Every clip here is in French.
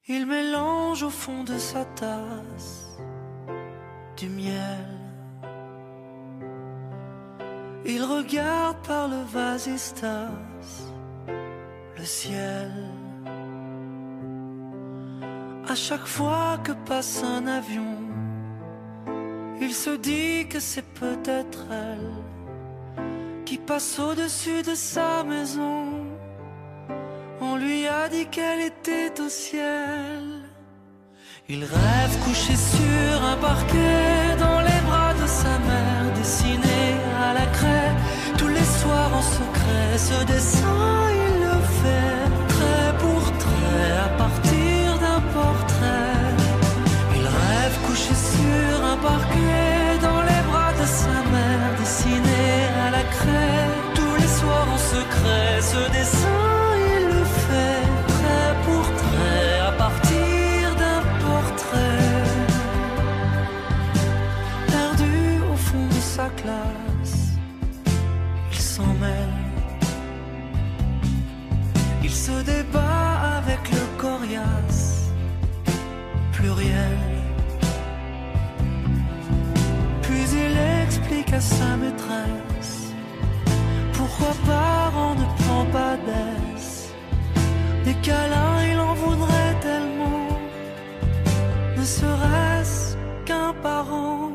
Il mélange au fond de sa tasse du miel. Il regarde par le vasistas le ciel. À chaque fois que passe un avion, il se dit que c'est peut-être elle qui passe au-dessus de sa maison. On lui a dit qu'elle était au ciel. Il rêve couché sur un parquet dans les bras de sa mère, dessiné à la craie tous les soirs en secret. Ce dessin il le fait trait pour trait à partir d'un portrait. Il rêve couché sur un parquet dans les bras de sa mère, dessiné à la craie tous les soirs en secret. Ce dessin il le fait trait pour trait à partir d'un portrait. Perdu au fond de sa classe, il s'en mêle. Il se débat avec le coriace pluriel. Puis il explique à sa maîtresse pourquoi parent ne prend pas d'aise. Des câlins il en voudrait tellement, ne serait-ce qu'un parent.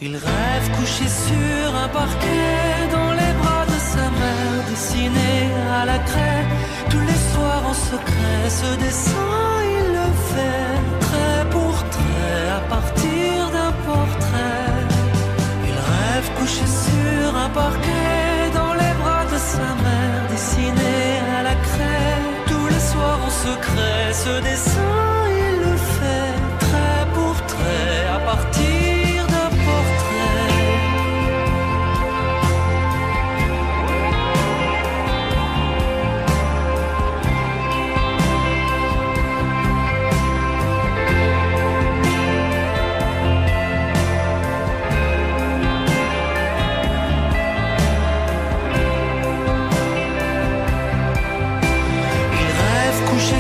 Il rêve couché sur un parquet dans les bras de sa mère, dessiné à la craie tous les soirs en secret. Ce dessin il le fait trait pour trait à partir d'un portrait. Il rêve couché sur un parquet dans les bras de sa mère, dessiné à la craie tous les soirs en secret. Ce dessin il le fait trait pour trait à partir d'un portrait.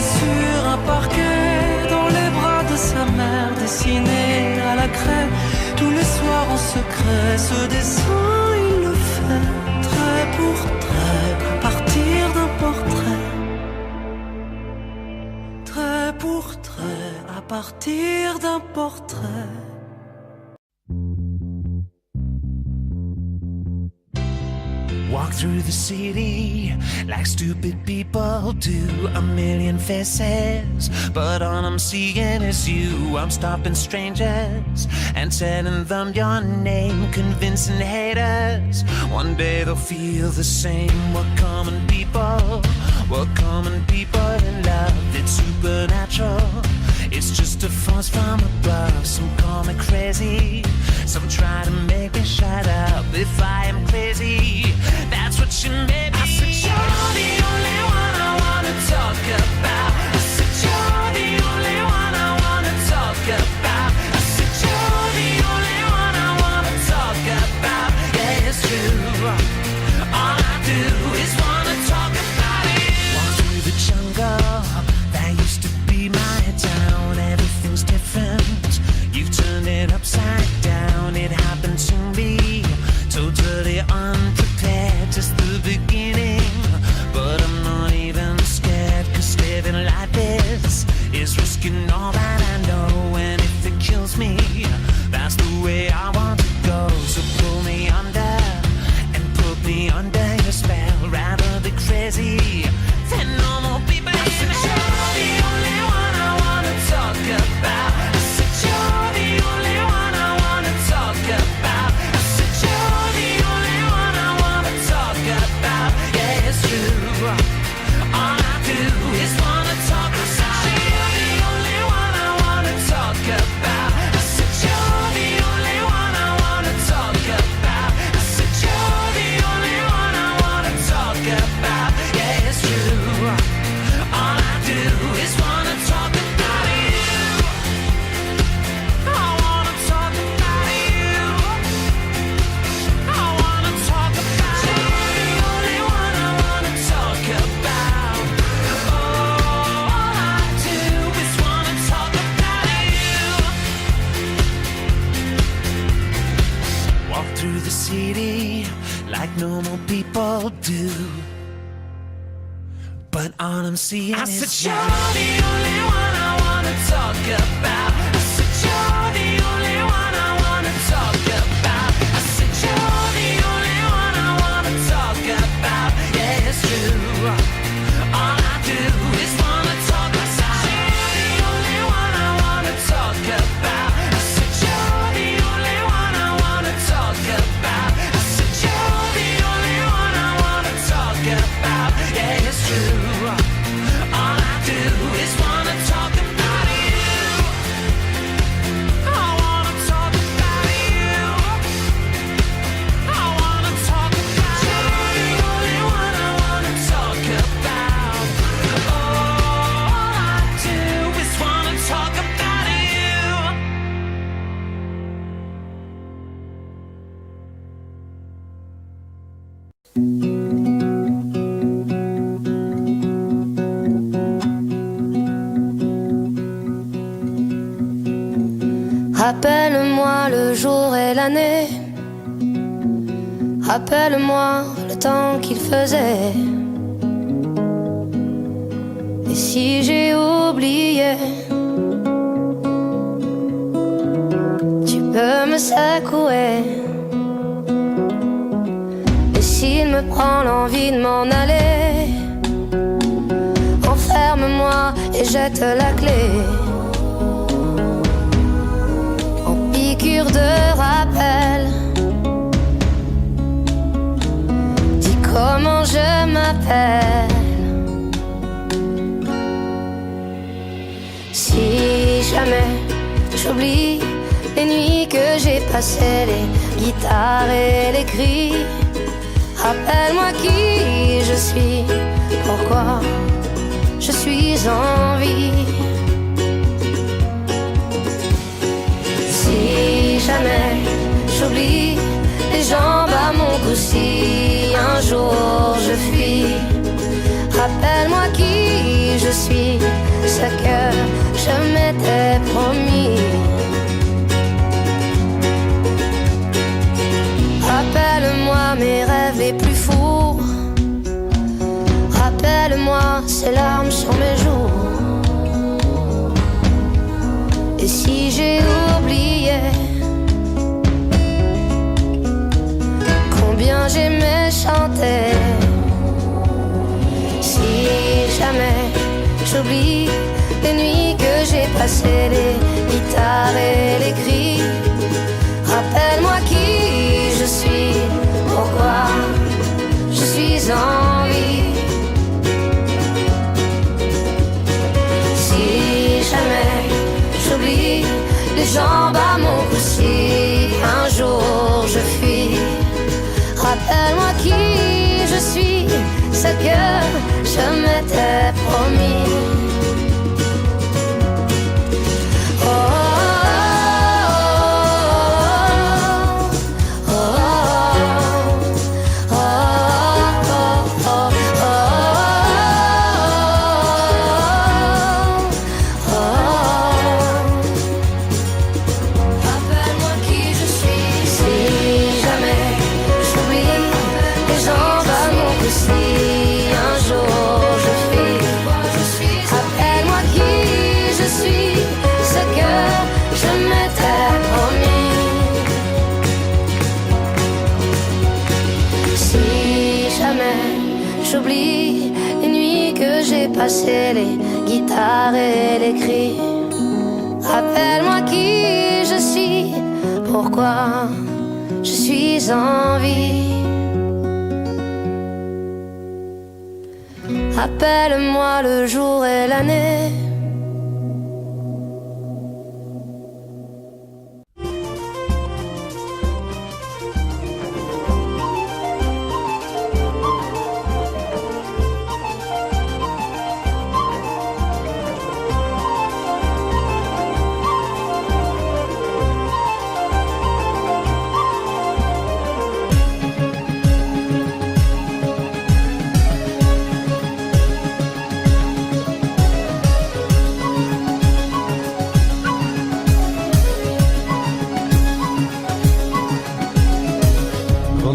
Sur un parquet dans les bras de sa mère, dessiné à la craie tous les soirs en secret. Ce dessin il le fait trait pour trait à partir d'un portrait. Trait pour trait à partir d'un portrait. Walk through the city like stupid people do. A million faces, but all I'm seeing is you. I'm stopping strangers and telling them your name, convincing haters one day they'll feel the same. We're common people in love. It's supernatural, it's just a force from above. Some call me crazy, some try to make me shut up. If I am crazy, that's what you made me. I said you're the only one I wanna talk about. I said you're the only one I wanna talk about. I said you're the only one I wanna talk about. Yeah, it's true. All I do is wanna talk about it. Walk through the jungle people do. But all I'm seeing I is said, you're the only one I wanna talk about. I said, you're the only one I wanna talk about. I said, you're the only one I wanna talk about. Yeah, it's true. All I do is wanna talk about. You're the only one I wanna talk about. I said, you're the only one I wanna talk about. I said, you're the only one I wanna talk about. Yeah, it's true. All I do is wanna talk about you. I wanna talk about you. I wanna talk about you. You're the only one I wanna talk about. All I do is wanna talk about you. Rappelle-moi le jour et l'année. Rappelle-moi le temps qu'il faisait. Et si j'ai oublié, tu peux me secouer. Et s'il me prend l'envie de m'en aller, enferme-moi et jette la clé. Piqûre de rappel, dis comment je m'appelle. Si jamais j'oublie les nuits que j'ai passées, les guitares et les cris, rappelle-moi qui je suis, pourquoi je suis en vie. Si jamais j'oublie les jambes à mon cou, si un jour je fuis, rappelle-moi qui je suis, ce que je m'étais promis. Rappelle-moi mes rêves les plus fous, rappelle-moi ces larmes sur mes joues. Et si j'ai oublié combien j'aimais chanter, si jamais j'oublie les nuits que j'ai passées, les guitares et les cris, rappelle-moi qui je suis, pourquoi je suis en vie. Si jamais j'oublie les jambes à mon cou, si un jour je fuis, rappelle-moi qui je suis, ce que je m'étais promis. Oh, oh, oh, oh, oh, rappelle-moi qui je suis. Si jamais j'oublie les jambes à mon cou, si un jour je fuis, rappelle-moi qui je suis, ce que je m'étais promis. Si jamais j'oublie les nuits que j'ai passées, les guitares et les cris, rappelle-moi qui je suis, pourquoi je suis en vie. Rappelle-moi le jour et l'année.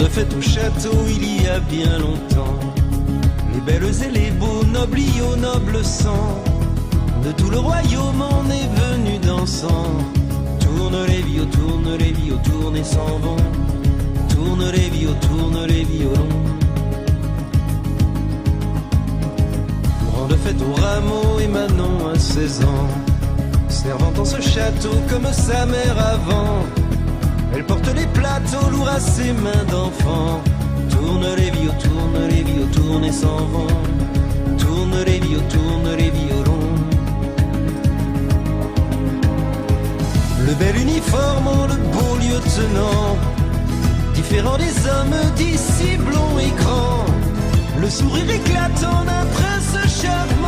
de fête au château il y a bien longtemps. Les belles et les beaux, nobles y au noble sang. De tout le royaume on est venu dansant. Tourne les vios, tourne et s'en vont. Tourne les violons. Grande fête au rameau et Manon à 16 ans. Servant en ce château comme sa mère avant. Elle porte les plateaux lourds à ses mains d'enfant. Tourne les vios, tourne et s'en vont. Tourne les violons. Le bel uniforme, le beau lieutenant, différent des hommes d'ici blond et grand. Le sourire éclatant d'un prince charmant.